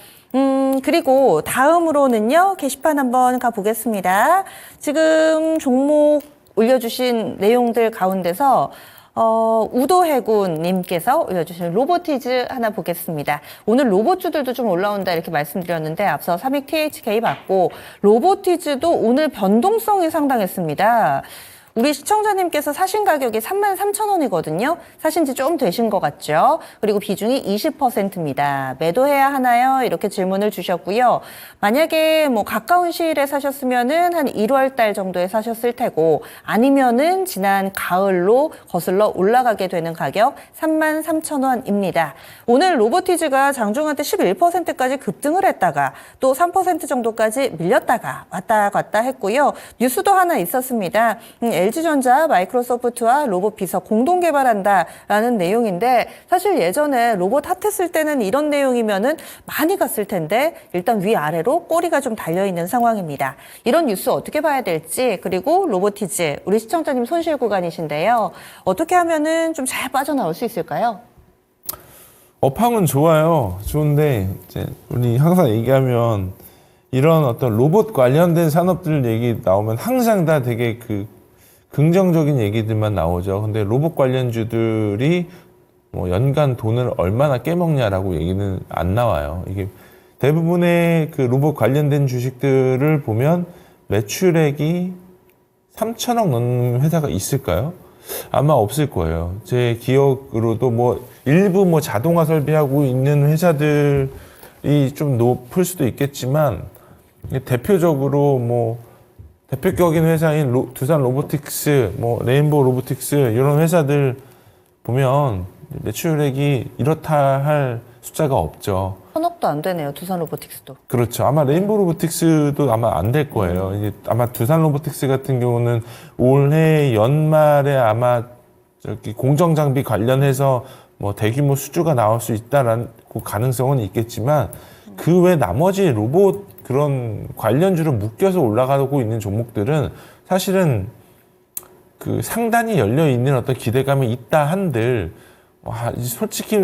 그리고 다음으로는요, 게시판 한번 가보겠습니다. 지금 종목 올려주신 내용들 가운데서 우도해군님께서 올려주신 로보티즈 하나 보겠습니다. 오늘 로봇주들도 좀 올라온다 이렇게 말씀드렸는데 앞서 삼익 THK 봤고 로보티즈도 오늘 변동성이 상당했습니다. 우리 시청자님께서 사신 가격이 33,000원이거든요. 사신 지 좀 되신 것 같죠? 그리고 비중이 20%입니다. 매도해야 하나요? 이렇게 질문을 주셨고요. 만약에 뭐 가까운 시일에 사셨으면은 한 1월 달 정도에 사셨을 테고 아니면은 지난 가을로 거슬러 올라가게 되는 가격 33,000원입니다. 오늘 로보티즈가 장중한 때 11%까지 급등을 했다가 또 3% 정도까지 밀렸다가 왔다 갔다 했고요. 뉴스도 하나 있었습니다. LG전자, 마이크로소프트와 로봇 비서 공동 개발한다라는 내용인데 사실 예전에 로봇 핫했을 때는 이런 내용이면은 많이 갔을 텐데 일단 위아래로 꼬리가 좀 달려있는 상황입니다. 이런 뉴스 어떻게 봐야 될지 그리고 로보티즈 우리 시청자님 손실 구간이신데요. 어떻게 하면은 좀 잘 빠져나올 수 있을까요? 업황은 좋아요. 좋은데 이제 우리 항상 얘기하면 이런 어떤 로봇 관련된 산업들 얘기 나오면 항상 다 되게 긍정적인 얘기들만 나오죠. 근데 로봇 관련주들이 뭐 연간 돈을 얼마나 깨먹냐라고 얘기는 안 나와요. 이게 대부분의 그 로봇 관련된 주식들을 보면 매출액이 3천억 넘는 회사가 있을까요? 아마 없을 거예요. 제 기억으로도 뭐 일부 뭐 자동화 설비하고 있는 회사들이 좀 높을 수도 있겠지만 대표적으로 뭐 대표격인 회사인 두산 로보틱스, 뭐 레인보우 로보틱스 이런 회사들 보면 매출액이 이렇다 할 숫자가 없죠. 천억 시작도 안 되네요. 두산 로보틱스도. 그렇죠. 아마 레인보우 로보틱스도 아마 안 될 거예요. 이게 아마 두산 로보틱스 같은 경우는 올해 연말에 아마 저기 공정 장비 관련해서 뭐 대규모 수주가 나올 수 있다라는 가능성은 있겠지만 그 외 나머지 로봇 그런 관련주로 묶여서 올라가고 있는 종목들은 사실은 그 상단이 열려 있는 어떤 기대감이 있다 한들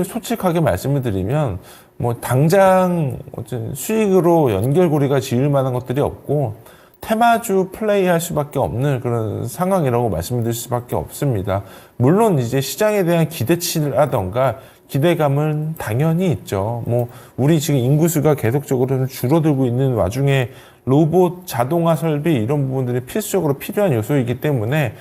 솔직하게 말씀을 드리면 뭐 당장 어떤 수익으로 연결고리가 지을 만한 것들이 없고 테마주 플레이할 수밖에 없는 그런 상황이라고 말씀드릴 수밖에 없습니다. 물론 이제 시장에 대한 기대치라던가 기대감은 당연히 있죠. 뭐 우리 지금 인구수가 계속적으로 줄어들고 있는 와중에 로봇, 자동화 설비 이런 부분들이 필수적으로 필요한 요소이기 때문에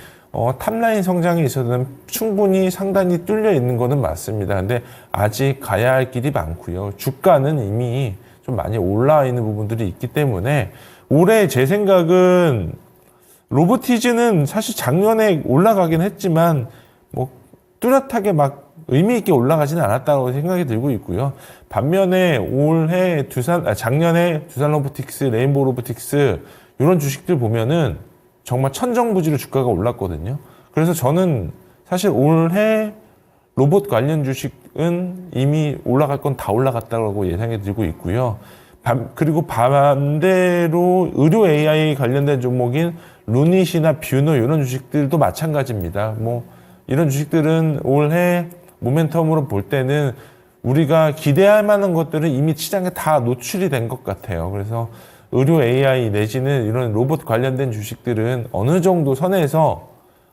탑라인 성장에 있어서는 충분히 상단이 뚫려 있는 거는 맞습니다. 근데 아직 가야 할 길이 많고요. 주가는 이미 좀 많이 올라와 있는 부분들이 있기 때문에 올해 제 생각은 로보티즈는 사실 작년에 올라가긴 했지만 뭐 뚜렷하게 막 의미 있게 올라가지는 않았다고 생각이 들고 있고요. 반면에 올해 작년에 두산 로보틱스, 레인보우 로보틱스 이런 주식들 보면은 정말 천정부지로 주가가 올랐거든요. 그래서 저는 사실 올해 로봇 관련 주식은 이미 올라갈 건 다 올라갔다고 예상이 들고 있고요. 그리고 반대로 의료 AI 관련된 종목인 루닛이나 뷰노 이런 주식들도 마찬가지입니다. 뭐 이런 주식들은 올해 모멘텀으로 볼 때는 우리가 기대할 만한 것들은 이미 시장에 다 노출이 된 것 같아요. 그래서 의료 AI 내지는 이런 로봇 관련된 주식들은 어느 정도 선에서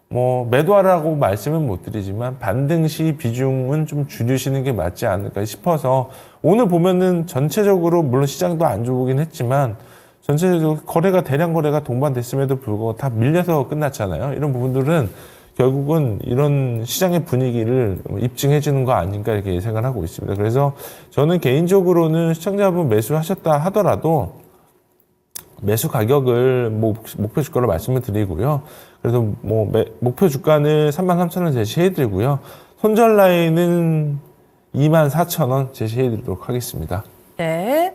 뭐 매도하라고 말씀은 못 드리지만 반등 시 비중은 좀 줄이시는 게 맞지 않을까 싶어서 오늘 보면은 전체적으로 물론 시장도 안 좋긴 했지만 전체적으로 대량 거래가 동반됐음에도 불구하고 다 밀려서 끝났잖아요. 이런 부분들은 결국은 이런 시장의 분위기를 입증해 주는 거 아닌가 이렇게 예상을 하고 있습니다. 그래서 저는 개인적으로는 시청자분 매수하셨다 하더라도 매수 가격을 목표 주가로 말씀을 드리고요. 그래서 뭐 목표 주가는 33,000원 제시해 드리고요. 손절 라인은 24,000원 제시해 드리도록 하겠습니다. 네.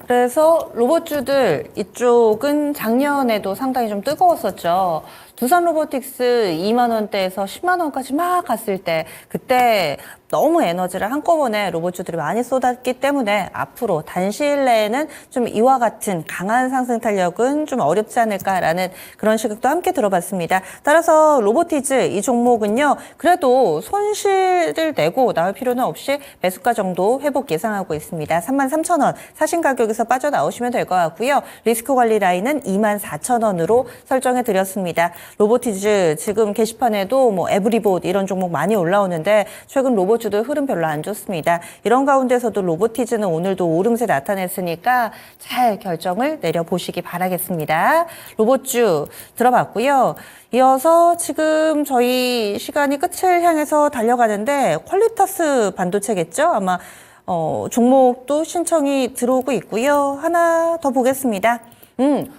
그래서 로봇주들 이쪽은 작년에도 상당히 좀 뜨거웠었죠. 두산 로보틱스 2만 원대에서 10만 원까지 막 갔을 때 그때 너무 에너지를 한꺼번에 로봇주들이 많이 쏟았기 때문에 앞으로 단시일 내에는 좀 이와 같은 강한 상승 탄력은 좀 어렵지 않을까라는 그런 시각도 함께 들어봤습니다. 따라서 로보티즈 이 종목은요. 그래도 손실을 내고 나올 필요는 없이 매수가 정도 회복 예상하고 있습니다. 33,000원 사신 가격에서 빠져나오시면 될 것 같고요. 리스크 관리 라인은 24,000원으로 설정해 드렸습니다. 로보티즈 지금 게시판에도 뭐 에브리봇 이런 종목 많이 올라오는데 최근 로봇주도 흐름 별로 안 좋습니다. 이런 가운데서도 로보티즈는 오늘도 오름세 나타냈으니까 잘 결정을 내려보시기 바라겠습니다. 로봇주 들어봤고요. 이어서 지금 저희 시간이 끝을 향해서 달려가는데 퀄리터스 반도체겠죠? 아마 종목도 신청이 들어오고 있고요. 하나 더 보겠습니다.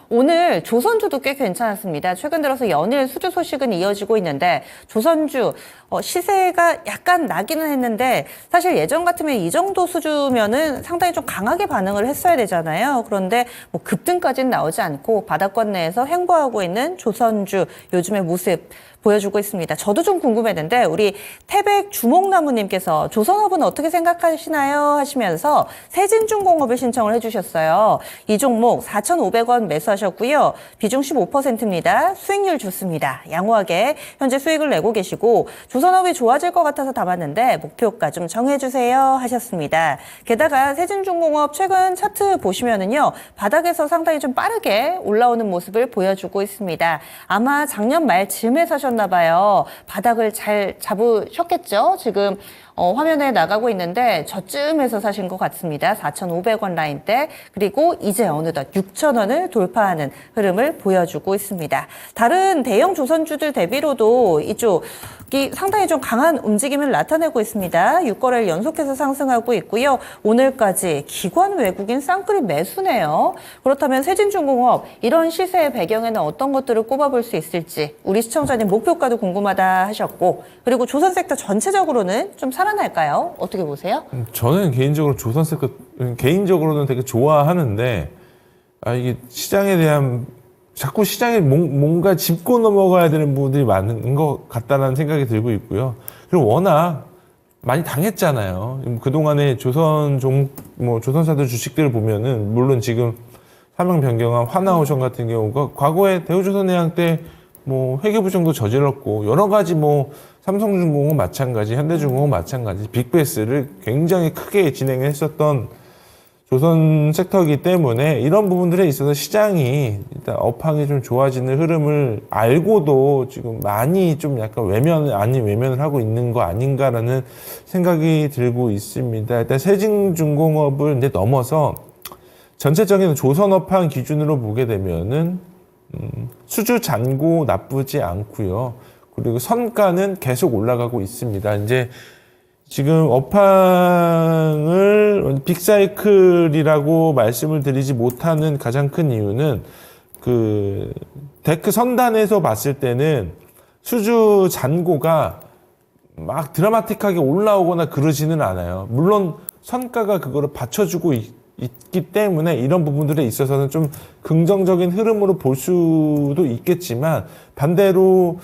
오늘 조선주도 꽤 괜찮았습니다. 최근 들어서 연일 수주 소식은 이어지고 있는데 조선주 시세가 약간 나기는 했는데 사실 예전 같으면 이 정도 수주면은 상당히 좀 강하게 반응을 했어야 되잖아요. 그런데 뭐 급등까지는 나오지 않고 바닥권 내에서 횡보하고 있는 조선주 요즘의 모습 보여주고 있습니다. 저도 좀 궁금했는데 우리 태백 주목나무님께서 조선업은 어떻게 생각하시나요? 하시면서 세진중공업을 신청을 해주셨어요. 이 종목 4,500원 매수하셨고요. 비중 15%입니다. 수익률 좋습니다. 양호하게 현재 수익을 내고 계시고 조선업이 좋아질 것 같아서 담았는데 목표가 좀 정해주세요 하셨습니다. 게다가 세진중공업 최근 차트 보시면은요. 바닥에서 상당히 좀 빠르게 올라오는 모습을 보여주고 있습니다. 아마 작년 말쯤에 사셨 봐요. 바닥을 잘 잡으셨겠죠? 지금 화면에 나가고 있는데 저쯤에서 사신 것 같습니다. 4,500원 라인대 그리고 이제 어느덧 6,000원을 선을 돌파하는 흐름을 보여주고 있습니다. 다른 대형 조선주들 대비로도 이쪽이 상당히 좀 강한 움직임을 나타내고 있습니다. 6거래일 연속해서 상승하고 있고요. 오늘까지 기관 외국인 쌍끌이 매수네요. 그렇다면 세진중공업 이런 시세의 배경에는 어떤 것들을 꼽아볼 수 있을지 우리 시청자님 목표가도 궁금하다 하셨고, 그리고 조선 섹터 전체적으로는 좀 살아날까요? 어떻게 보세요? 저는 개인적으로 조선 섹터 개인적으로는 되게 좋아하는데 이게 시장에 대한 자꾸 시장에 뭔가 짚고 넘어가야 되는 부분들이 많은 것 같다는 생각이 들고 있고요. 그리고 워낙 많이 당했잖아요. 그동안에 조선사들 주식들을 보면은 물론 지금 사명 변경한 하나오션 같은 경우가 과거에 대우조선해양 때 회계부정도 저질렀고 여러 가지 삼성중공업 마찬가지, 현대중공업 마찬가지 빅베스를 굉장히 크게 진행했었던 조선 sek터이기 때문에 이런 부분들에 있어서 시장이 일단 업황이 좀 좋아지는 흐름을 알고도 지금 많이 좀 약간 외면을 하고 있는 거 아닌가라는 생각이 들고 있습니다. 일단 세진중공업을 이제 넘어서 전체적인 조선 업황 기준으로 보게 되면은 수주 잔고 나쁘지 않고요. 그리고 선가는 계속 올라가고 있습니다. 이제 지금 업황을 빅사이클이라고 말씀을 드리지 못하는 가장 큰 이유는 데크 선단에서 봤을 때는 수주 잔고가 막 드라마틱하게 올라오거나 그러지는 않아요. 물론 선가가 그거를 받쳐주고 있기 때문에 이런 부분들에 있어서는 좀 긍정적인 흐름으로 볼 수도 있겠지만, 반대로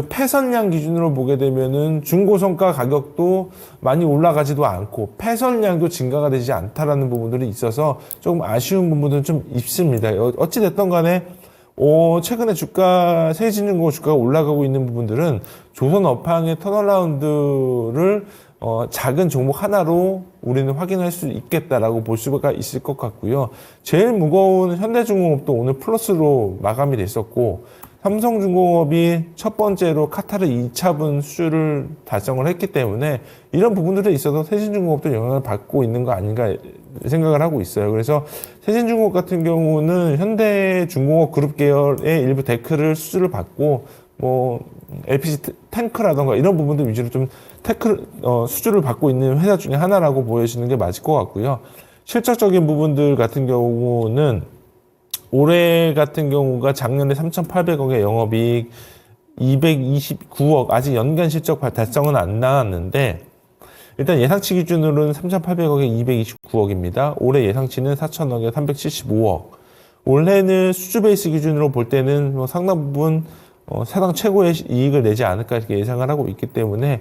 폐선량 기준으로 보게 되면은 중고성가 가격도 많이 올라가지도 않고 폐선량도 증가가 되지 않다라는 부분들이 있어서 조금 아쉬운 부분들은 좀 있습니다. 어찌 됐든 간에 최근에 세진중공업 주가가 올라가고 있는 부분들은 조선 업황의 턴어라운드를 작은 종목 하나로 우리는 확인할 수 있겠다라고 볼 수가 있을 것 같고요. 제일 무거운 현대중공업도 오늘 플러스로 마감이 됐었고, 삼성중공업이 첫 번째로 카타르 2차분 수주를 달성을 했기 때문에 이런 부분들에 있어서 세진중공업도 영향을 받고 있는 거 아닌가 생각을 하고 있어요. 그래서 세진중공업 같은 경우는 현대중공업 그룹 계열의 일부 데크를 수주를 받고 LPG 탱크라던가 이런 부분들 위주로 좀 수주를 받고 있는 회사 중에 하나라고 보여지는 게 맞을 것 같고요. 실적적인 부분들 같은 경우는 올해 같은 경우가 작년에 3,800억의 영업이익 229억, 아직 연간 실적 달성은 안 나왔는데 일단 예상치 기준으로는 3,800억에 229억입니다. 올해 예상치는 4,000억에 375억. 올해는 수주 베이스 기준으로 볼 때는 상당 부분 사상 최고의 이익을 내지 않을까 이렇게 예상을 하고 있기 때문에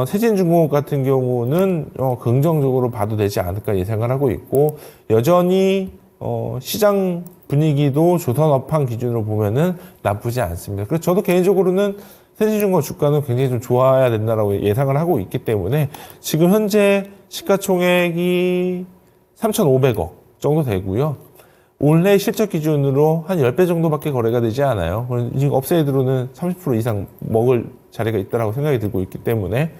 세진중공업 같은 경우는 긍정적으로 봐도 되지 않을까 예상을 하고 있고, 여전히 시장 분위기도 조선 업황 기준으로 보면은 나쁘지 않습니다. 그래서 저도 개인적으로는 세진중공업 주가는 굉장히 좀 좋아야 된다라고 예상을 하고 있기 때문에 지금 현재 시가총액이 3,500억 정도 되고요. 올해 실적 기준으로 한 10배 정도밖에 거래가 되지 않아요. 지금 업사이드로는 30% 이상 먹을 자리가 있다고 생각이 들고 있기 때문에,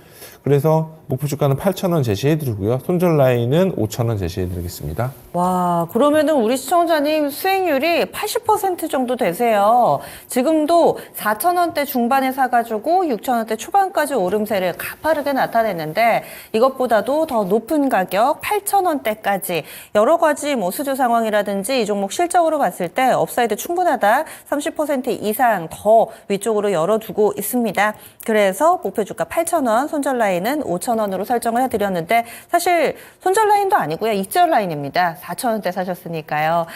그래서 목표 주가는 8,000원 제시해드리고요. 손절 라인은 5,000원 제시해드리겠습니다. 와, 그러면은 우리 시청자님 수익률이 80% 정도 되세요. 지금도 4,000원대 중반에 사가지고 6,000원대 초반까지 오름세를 가파르게 나타냈는데, 이것보다도 더 높은 가격 8,000원대까지 여러 가지 수주 상황이라든지 이 종목 실적으로 봤을 때 업사이드 충분하다, 30% 이상 더 위쪽으로 열어두고 있습니다. 그래서 목표 주가 8,000원, 손절 라인은 5,000원으로 설정을 해드렸는데, 사실 손절 라인도 아니고요, 익절 라인입니다. 4,000원대 사셨으니까요.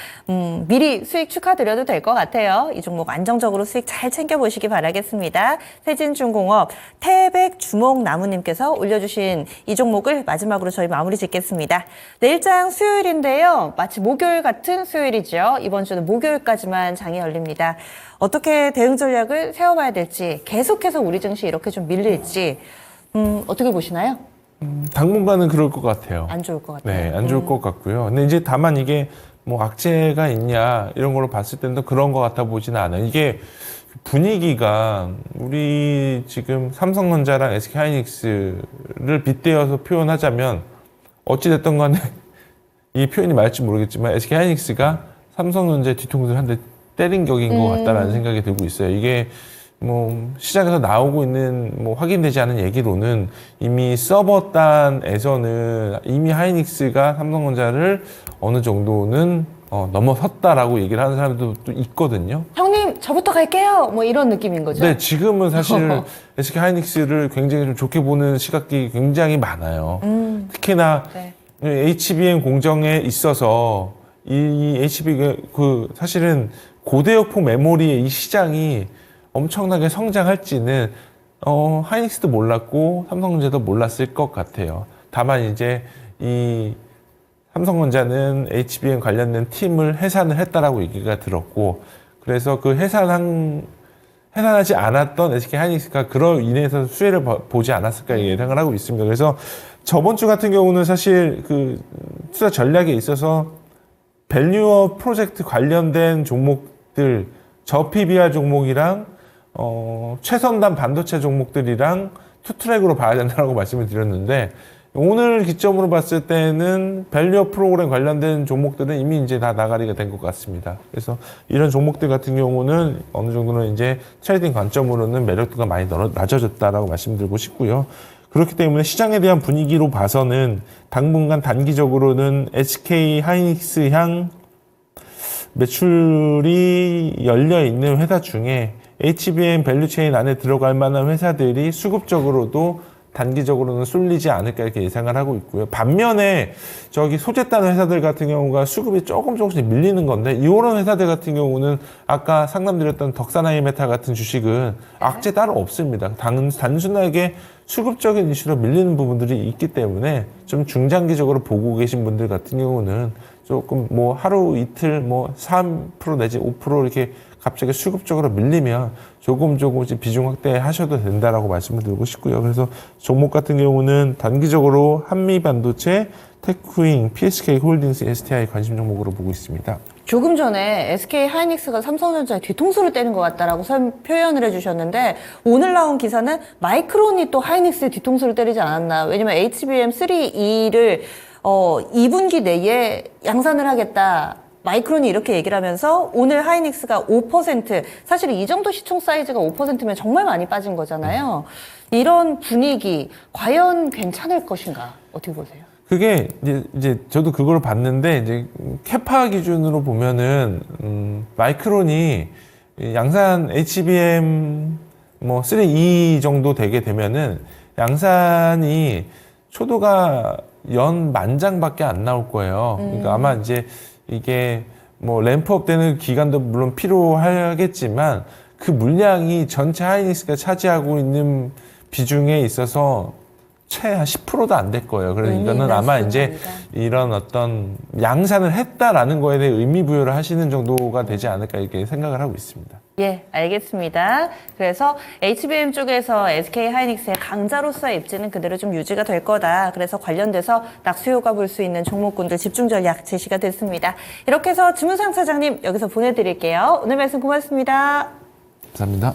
미리 수익 축하드려도 될 것 같아요. 이 종목 안정적으로 수익 잘 챙겨보시기 바라겠습니다. 세진중공업 태백 주목나무님께서 올려주신 이 종목을 마지막으로 저희 마무리 짓겠습니다. 내일장 수요일인데요. 마치 목요일 같은 수요일이죠. 이번 주는 목요일까지만 장이 열립니다. 어떻게 대응 전략을 세워봐야 될지, 계속해서 우리 증시 이렇게 좀 밀릴지 어떻게 보시나요? 당분간은 그럴 것 같아요. 안 좋을 것 같아요. 네, 안 좋을 것 같고요. 근데 이제 다만 이게 악재가 있냐 이런 걸로 봤을 때는 그런 것 같아 보지는 않아요. 이게 분위기가 우리 지금 삼성전자랑 SK하이닉스를 빗대어서 표현하자면 어찌됐든 간에 이 표현이 맞을지 모르겠지만 SK하이닉스가 삼성전자 뒤통수를 한 대 때린 격인 것 같다라는 생각이 들고 있어요. 이게 뭐 시장에서 나오고 있는 뭐 확인되지 않은 얘기로는 이미 서버단에서는 이미 하이닉스가 삼성전자를 어느 정도는 넘어섰다라고 얘기를 하는 사람들도 또 있거든요. 형님 저부터 갈게요. 뭐 이런 느낌인 거죠. 네, 지금은 사실 SK 하이닉스를 굉장히 좀 좋게 보는 시각이 굉장히 많아요. 특히나 네. HBM 공정에 있어서 이 HB 그 사실은 고대역폭 메모리의 이 시장이 엄청나게 성장할지는 하이닉스도 몰랐고 삼성전자도 몰랐을 것 같아요. 다만 이제 이 삼성전자는 HBM 관련된 팀을 해산을 했다라고 얘기가 들었고, 그래서 그 해산하지 않았던 SK 하이닉스가 그로 인해서 수혜를 보지 않았을까 예상을 하고 있습니다. 그래서 저번 주 같은 경우는 사실 그 투자 전략에 있어서 밸류어 프로젝트 관련된 종목들, 저PBR 종목이랑 최선단 반도체 종목들이랑 투트랙으로 봐야 된다고 말씀을 드렸는데, 오늘 기점으로 봤을 때는 밸류어 프로그램 관련된 종목들은 이미 이제 다 나가리가 된 것 같습니다. 그래서 이런 종목들 같은 경우는 어느 정도는 이제 트레이딩 관점으로는 매력도가 많이 낮아졌다라고 말씀드리고 싶고요. 그렇기 때문에 시장에 대한 분위기로 봐서는 당분간 단기적으로는 SK 하이닉스 향 매출이 열려 있는 회사 중에 HBM 밸류체인 안에 들어갈 만한 회사들이 수급적으로도 단기적으로는 쏠리지 않을까 이렇게 예상을 하고 있고요. 반면에 저기 소재 따는 회사들 같은 경우가 수급이 조금씩 밀리는 건데, 이런 회사들 같은 경우는 아까 상담드렸던 덕산하이메탈 같은 주식은 악재 따로 없습니다. 단순하게 수급적인 이슈로 밀리는 부분들이 있기 때문에 좀 중장기적으로 보고 계신 분들 같은 경우는 조금 뭐 하루 이틀 뭐 3% 내지 5% 이렇게 갑자기 수급적으로 밀리면 조금씩 비중 확대하셔도 된다라고 말씀을 드리고 싶고요. 그래서 종목 같은 경우는 단기적으로 한미반도체, 테크윙, PSK 홀딩스, STI 관심 종목으로 보고 있습니다. 조금 전에 SK 하이닉스가 삼성전자의 뒤통수를 때린 것 같다라고 표현을 해주셨는데, 오늘 나온 기사는 마이크론이 또 하이닉스의 뒤통수를 때리지 않았나. 왜냐면 HBM3E를 2분기 내에 양산을 하겠다. 마이크론이 이렇게 얘기를 하면서 오늘 하이닉스가 5%, 사실 이 정도 시총 사이즈가 5%면 정말 많이 빠진 거잖아요. 이런 분위기 과연 괜찮을 것인가? 어떻게 보세요? 그게 이제 저도 그걸 봤는데, 이제 캐파 기준으로 보면은 마이크론이 양산 HBM 뭐 3E 정도 되게 되면은 양산이 초도가 연 10,000장밖에 안 나올 거예요. 그러니까 아마 이제 이게 뭐 램프업 되는 기간도 물론 필요하겠지만 그 물량이 전체 하이닉스가 차지하고 있는 비중에 있어서 채 한 10%도 안 될 거예요. 그래서 이거는 아마 이제 이런 어떤 양산을 했다라는 거에 대해 의미 부여를 하시는 정도가 되지 않을까 이렇게 생각을 하고 있습니다. 예, 알겠습니다. 그래서 HBM 쪽에서 SK 하이닉스의 강자로서의 입지는 그대로 좀 유지가 될 거다. 그래서 관련돼서 낙수효과 볼 수 있는 종목군들 집중 전략 제시가 됐습니다. 이렇게 해서 주문상 차장님 여기서 보내드릴게요. 오늘 말씀 고맙습니다. 감사합니다.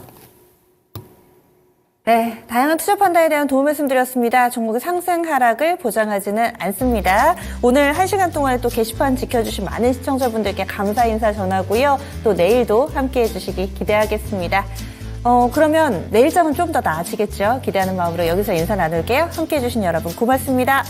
네, 다양한 투자 판단에 대한 도움 말씀드렸습니다. 종목의 상승 하락을 보장하지는 않습니다. 오늘 1시간 동안에 또 게시판 지켜주신 많은 시청자분들께 감사 인사 전하고요. 또 내일도 함께해 주시기 기대하겠습니다. 그러면 내일장은 좀 더 나아지겠죠? 기대하는 마음으로 여기서 인사 나눌게요. 함께해 주신 여러분 고맙습니다.